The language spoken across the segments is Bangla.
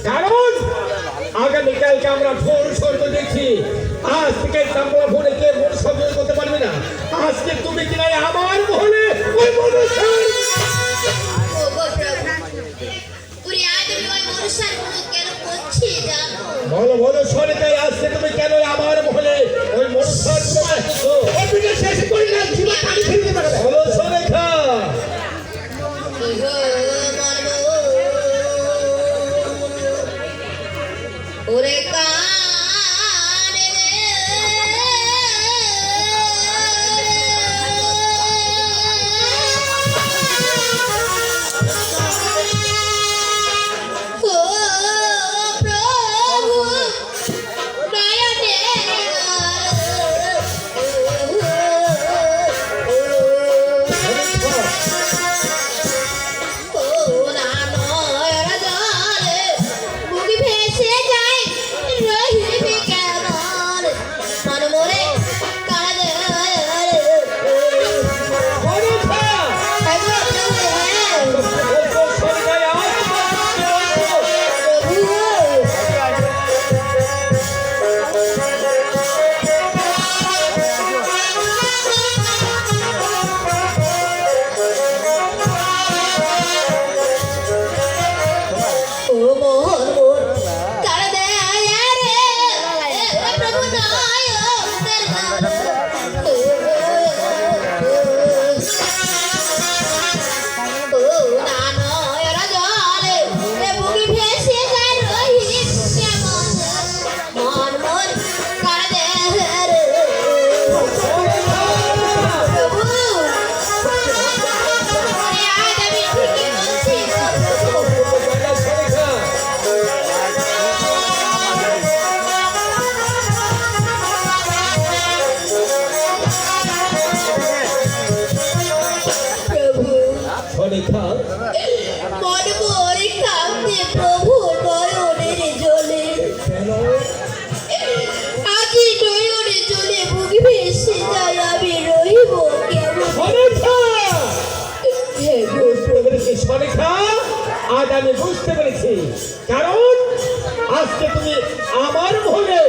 কারণ আগামীকালকে আমরা ভোর স্বর্গ দেখছি। আজ থেকে আমরা ভোরে কে ভোর সহ্য করতে পারবে না। আজকে তুমি কিনা আমার মহলে ওই মনুষ্যের বলো বলো সরকার, আজকে তুমি কেন আমার মহলে ওই মনুষ্যের শেষ করে না জীবন পানি ফেলতে পারবে? বলো সরেখা। ওরে আজ আমি বুঝতে পেরেছি, কারণ আজকে তুমি আমার মহলে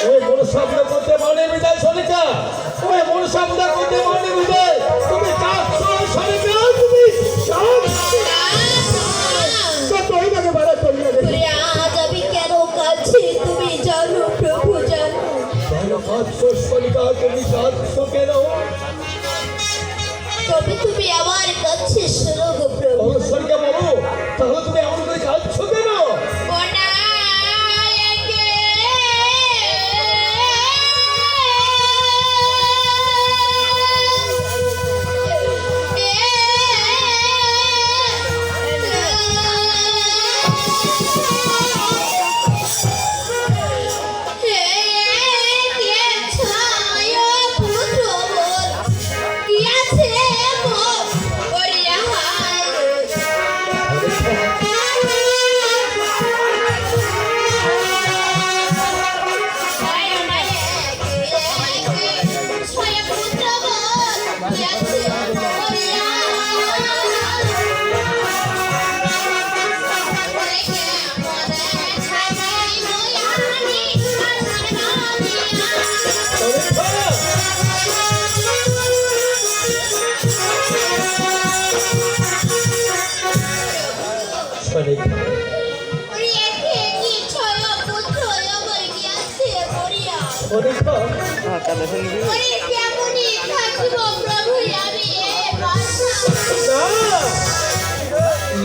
ওই মনুষ্যত্ব করতে মনে বিদায় সরিকা, ওই মনুষ্যত্ব করতে মনে বিদায় তুমি কাঁদছো সরিকা, তুমি আজ আমি কেন কাঁদছি তুমি জানো প্রভু, জানো কেন কাঁদছো সরিকা, তুমি কাঁদছো কেন? তবে তুমি আমার কাছে শোনো গো প্রভু। সরিকা বলো, তাহলে তুমি এমন করে কাঁদছো কেন?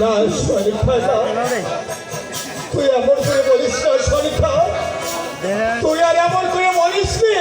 না সরিখা, তুই এমন করে বলিস না সরিখা, তুই আর এমন করে বলিস নি।